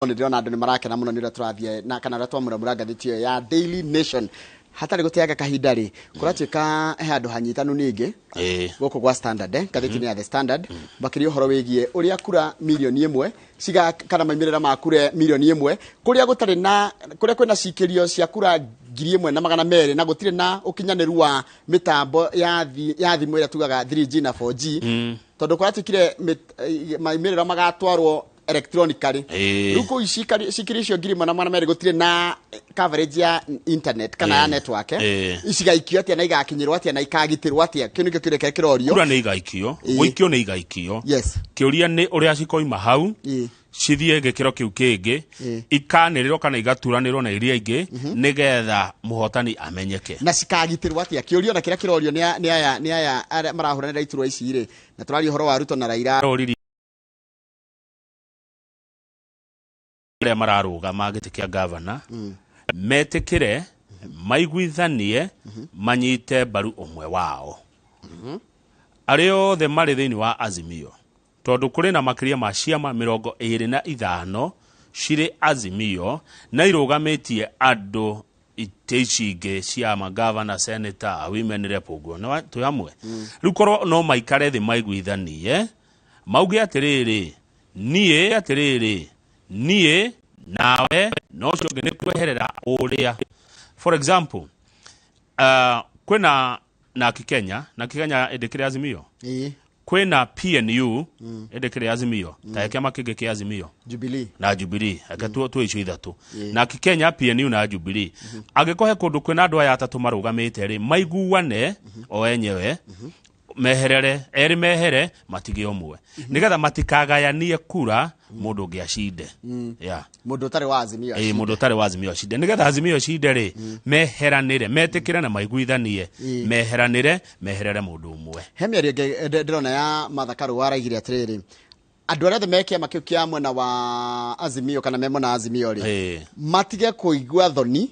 Ndirona andu ni marakena muno ni turathie na kana Kumuramura Magathiti ya Daily Nation hatari guteaga kahinda ri kuratuika he andu hanyitanu ningi goko gwa Standard gathiti ni ya The Standard bakiri uhoro wigie uria kura milioni 1 ciga kana maimirira ma kura milioni 1 kuria gutari na kuria kwina cikirio cia kura 1,200 na gutire na ukinyaniru wa mitambo ya thimu ira tugaga 3G na 4G tondu kuratukire maimirira magatwarwo electronically ruko ishikiri cio ngiri mana mere gutire na coverage ya internet kana ya network icigaikio atia na igakinyirwo atia na ikagitirwo atia kinu kio kireke kirorio kura ni igaikio guikio ni igaikio yes kiuria ni uria cikoima hau cithie gikiro kiu kingi ikaniriro kana igaturanirwo na iria ingi nigetha muhotani amenyeke na cikagitirwo atia kiurio na kira kirorio ni aya marahuranira iturwa ici ri na turari horo wa Ruto na Raila mararuga magiti kia governor metikire maiguithanie manyite baru omwe wao ario the mari thini wa Azimio tondu kuri na makiria ma ciama 25 ciri Azimio na irugamitie andu itechinge ciama governor senator women rep uguo no tuyamwe riu korwo no maikare thi maiguithanie mauge atiriri nie nawe no cio ni kweherera uria for example kwena na Kenya edekire Azimio kwena PNU edekire Azimio ta kiama kingi kia Azimio Jubilee akatu tu icio ithatu na Kenya PNU na Jubilee agikohe kundu kwena andu aya atatu marugamite ri maiguane o enyewe mehere matige omwe nigetha matikagayanie kura mundu ungi acinde mundu tari wa Azimio mundu tari wa Azimio acinde nigetha Azimio acinde ri meheranire metikire na maiguithanie meherere mundu umwe hemia ndirona ya mathakaru waraigire atiriri andu aria mekia makiukia mwena wa Azimio kana memo na Azimio ri matige kuigua thoni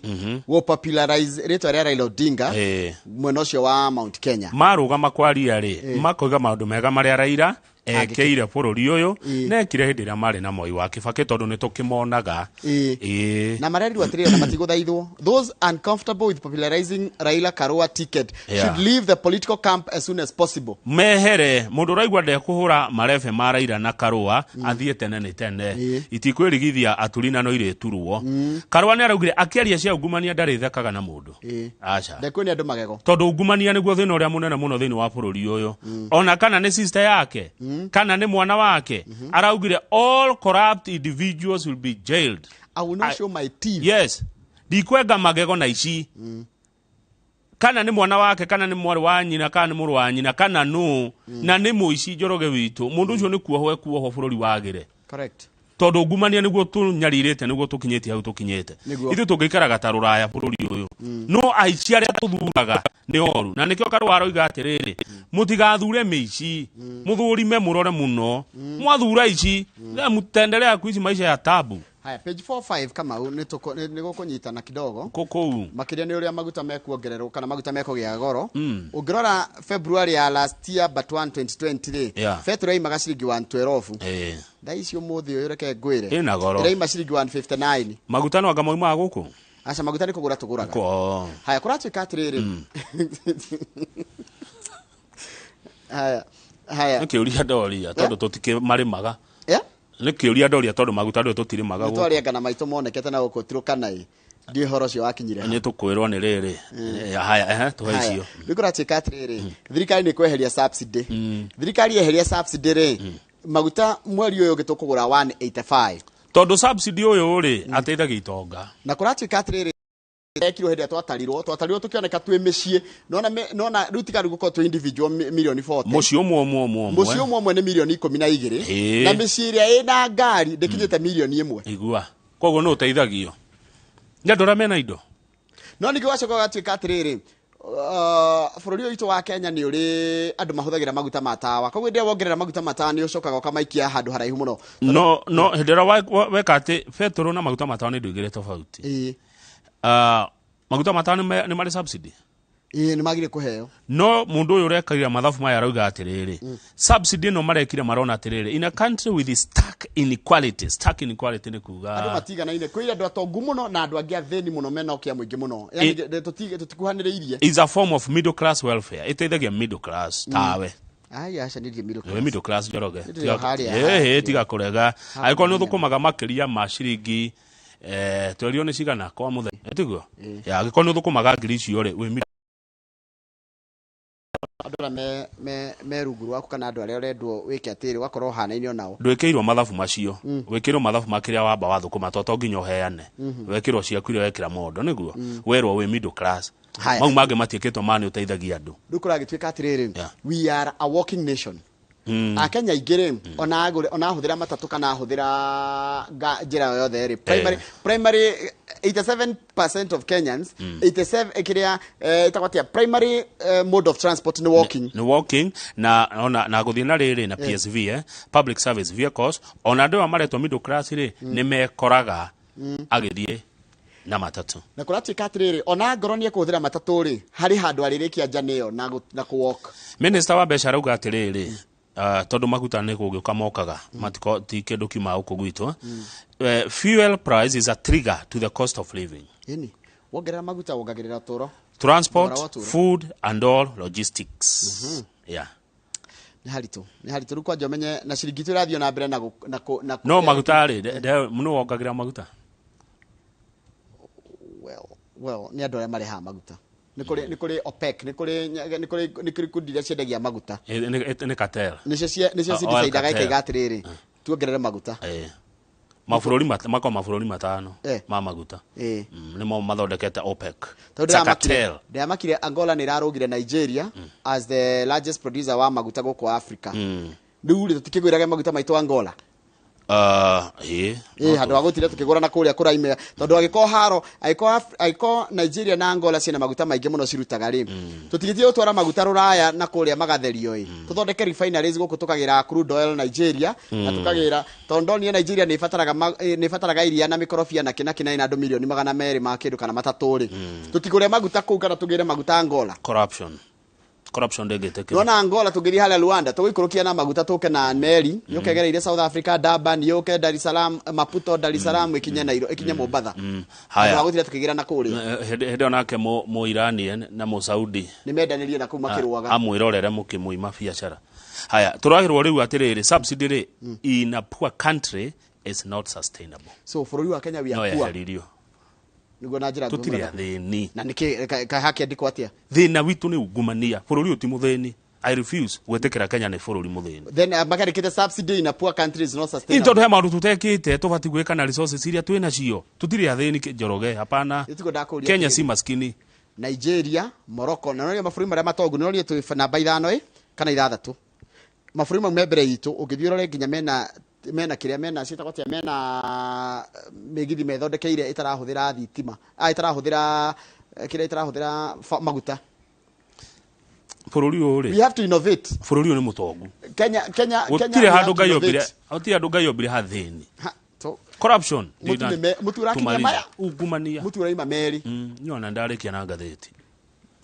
wo popularize rito ria Raila Odinga mwena ucio wa Mount Kenya maruga makwaria ri makoiga maundu mega maria Raila ekeire bururi uyu nekire hindi ria mari na Moi wa Kibaki tondu ni tukimonaga na mareri watirira na matiguthaithwo those uncomfortable with popularizing Raila Karua ticket should leave the political camp as soon as possible mehere mundu raigwa de kuhura marefe ma Raila na Karua athie tene itikwirigithia aturina no ire turuo Karua ni araugire akiaria cia ungumania ndari thekaga na mundu acha ndeko ni andu magego tondu ungumania niguo thina uria munene muno thini wa bururi uyu ona kana ni sister yake kana ni mwana wake araugire all corrupt individuals will be jailed. I will not show my teeth. Yes. Dikwenga magego na ici. Kana ni mwana wake kana ni mwari wa nyina kana ni muru wa nyina kana no na ni muici njoroge witu mundu ucio ni kuoho bururi wagire. Correct. Tondu ungumania niguo tunyaririte niguo tukinyete hau tukinyete ithu tungikara gataruraya bururi uyu no aici aria tuthuraga ni oru na nikio Karua aroiga atiriri mutigathure miici muthurime murore muno mwathura ici na mutendelea kuishi maisha ya tabu. Haya page 45 kama ni gukunyitana kidogo kuku makiria ni uria maguta mekuongererwo kana maguta mekugia goro ungirora February ya last year but 2020 petrol imaga ciringi 112 thaicio muthi uyu reke ngwire ina goro imaga ciringi 159 maguta no agamoima guku acha maguta ni kugura tuguraga haya kuratuika atiriri haya nikiuria doria tondu tutike marimaga nikiuria doria tondu maguta ndo tutirimaga guku twari ngana maitu monekete na gukutirwo kana ndi horo cio wakinyire ni tukwirwo ni riri haya tuhecio nikuratika atiriri thirikari ni kweheria subsidy thirikari yeheria subsidy ri maguta mweri uyu gitukugura 185 tondu subsidy uyu ri ateithagia itonga na kuratuika atiriri ekiro hindi twatarirwo tukioneka twi micii nona rutika ruguko twi individual milioni 40 mucio umwe ni milioni 12 na micii ria ina ngari ndikinyite milioni 1 igua koguo no uteithagio ndora mena indo no niki wacoka gatuika atiriri bururi witu wa Kenya ni uri andu mahuthagira maguta matawa koguo ndia wongerera maguta matawa ni ucokaga ukamaikia handu haraihu muno no hindira weka ati petrol na maguta matawa ni nduigire tofauti maguta matawa ni mari subsidy ni magire kuheo no mundu uyu urekarira mathabu maya arauga atiriri subsidy no marekire marona atiriri in a country with stark inequality ni kuga andu matiganaine kwira andu atongu muno na andu angi atheni muno mena okia muingi muno yani tutikuhaniriirie is a form of middle class welfare iteithagia middle class tawe ai acha ni middle class middle class joroge tiga kurega aiko ni thukumaga makiria mashiringi twario ni cigana kwa muthenya etiguo ya giko ni thukumaga ngiri icio ri we andora me rungu rwaku kana andu aria urendwo wike atiri wakorwo hanaine onao ndwikirwo mathabu macio wikirwo mathabu makiria wamba wathukuma to nginya uheane wekirwo ciaku iria wekira mondo niguo werwo we middle class mau mange matieketwo mani uteithagia andu ndukura gitwika atiriri we are a walking nation Akenya igire ona huthira matatu kana huthira njira yothe ri primary 87% of Kenyans 87 kiria itakwati primary mode of transport ni walking na guthie na riri na PSV public service vehicles ona andu amaretwo middle class ri ni mekoraga agithie na matatu na kuratuika atiriri ona ngoro nie kuthira matatu ri hari handu aririkia njaneo na ku walk minister wa biashara uga atiriri tondu maguta ni kugiuka mokaga matiko ti kindu kima uko gwitu fuel price is a trigger to the cost of living yani wongerera maguta wongagirira toro transport food and all logistics ni haritu rukwa jomenye na ciringi tu radio na mbere na no maguta ri muno wongagira maguta well ni andu aria mari ha maguta ni kuri OPEC ni kuri kudiria ciendagia maguta ni cartel nicio cidecaidaga ikaiga atiriri tuongerere maguta mafururi matano ma maguta nimo mathondekete OPEC cartel ndiamakire Angola ni rarugire Nigeria as the largest producer wa maguta goko Africa riu tutikigwiraga maguta maitu Angola handu wagutire tukigura na kuria kuraime tondu agiko haro aiko Nigeria na Angola ciena maguta maingi muno cirutaga ri tutigitie utwara maguta ruraya na kuria magatherio tuthondeke refineries guku tukagira crude oil Nigeria na tukagira tondu ni Nigeria ni fataraga iria na mikorofia na kina na andu milioni 200 ma kindu kana matatu ri tutigure maguta kuu kana tugire maguta Angola corruption ndegete nona Angola tugiri hala Luanda tugikurukia na maguta tuke na meri yukegereire South Africa Durban yuke Dar es Salaam Maputo Dar es Salaam ikinye Nairobi ikinye Mombasa haya wagutira tukigira na kuri hede onake mo Iranian na mo Saudi nimendanirie na kumakirwaga amwirorere mukimuima biashara haya turagirwo riu atiriri subsidy in a poor country is not sustainable so for wa Kenya we are poor nigo na njira tutire thini na niki haki andiko atia thina witu ni ungumania bururi uti mutheni I refuse gwetekera Kenya ni bururi mutheni then makarikite subsidy in a poor countries not sustainable into he maundu tutekite tubati gwika na resources iria twina cio tutire thini njoroge hapana Kenya si maskini Nigeria Morocco na no mafururi maria matongu no tu namba 5 kana 6 mafururi ma membere itu ugithiorore nginya mena kiria mena citakotia mena migithi methondekeire itarahuthira thitima itarahuthira kiria itarahuthira maguta bururi uri we have to innovate bururi ni mutongu Kenya utire handu gayombire hathini corruption mutura maya ugumania mutura ima meri nyona ndarikia na ngatheti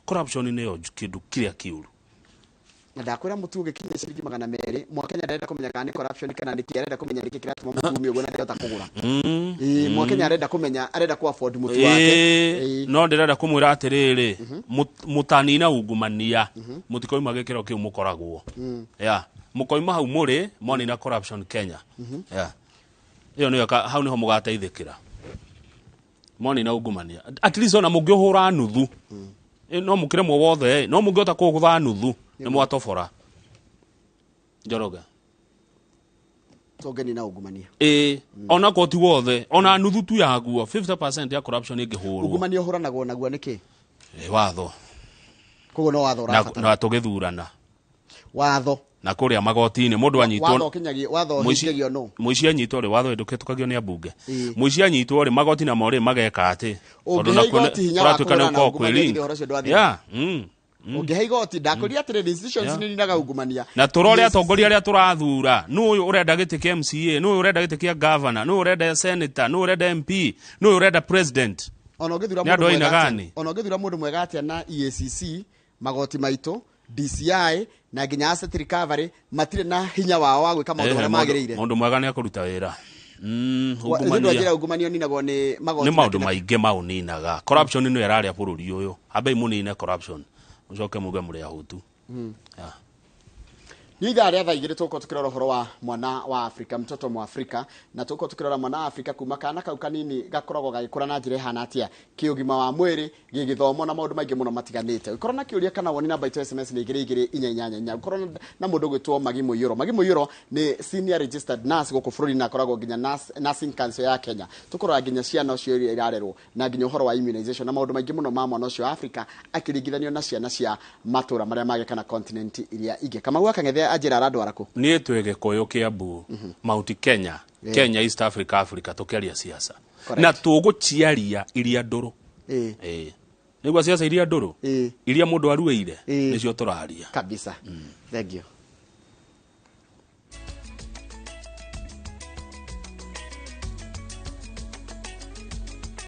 corruption ni yo kindu kiria kiuru na ndakwira mutuge kinya ciringi 200 mwakenya arenda kumenya kana corruption kana niki arenda kumenya niki kiratuma mutumi ugo na ndota kugura mwakenya arenda kumenya arenda ku afford mutu wake no ndirenda kumwira atiriri mutanina ungumania mutikoima gekero kiu mukoragwo mukoima hau muri moni na corruption Kenya iyo niyo hau niho mugateithikira moni na ungumania at least ona mungihura nuthu no mukire mwo wothe no mungiota kugutha nuthu ni mwatofora njoroga togeni na ungumania ona koti wothe ona nuthu tu yaguo 50% ya corruption ingihurwo ungumania uhuranagwo naguo niki watho kugo no watho rafatana na tugithurana watho na kuria magoti-ini mundu anyitwo watho kinyagi watho hingagio no muici anyitwo ri watho nduketũkagio ni ambunge muici anyitwo ri magoti na mori mageka ati tondu na kuratuikana uko kweli ungihe igoti ndakuria atire institutions ni ninaga ungumania na turore atongoria aria turathura nu urenda giti kia MCA nu urenda giti kia governor nu urenda senator nu urenda MP nu urenda president ona ngithura mundu mwega atia na EACC magoti maito DCI na nginya asset recovery matire na hinya wao wa gwika maundu maria magirire. Mundu mwega ni akuruta wira. Ungumania ninagwo ni magoti. Ni maundu maingi mauninaga. Corruption ino yararia bururi uyu. Abe munine corruption. Ucoke muge muri ahutu. Niga ria tha igire tuko tukirora horo wa mwana wa Afrika, mtoto mwa Afrika, na tuko tukirora mwana wa Afrika kuma kana kau kanini gakoragwo gagikura na njire hana atia kiugima wa mwiri gigithomo na maundu maingi muno matiganite. Ukorwo na kiuria kana woni namba itu SMS ni igire inyanya. Ukorwo na mundu gwitwo Magimu Yuro ni senior registered nurse goko bururi na akoragwo ginya nursing council ya Kenya. Tukorora ginya ciana cio irarerwo na ginya horo wa immunization na maundu maingi muno ma mwana cio Afrika akiringithanio na ciana cia matura maria magekana continent iria ingi. Kama gwaka ajira rado arako nie twege koyo kiambu Mount Kenya Kenya East Africa tukeria siasa na tuguciaria iria nduru nigwa siasa iria nduru iria mundu arueire nicio turaria kabisa. Thank you.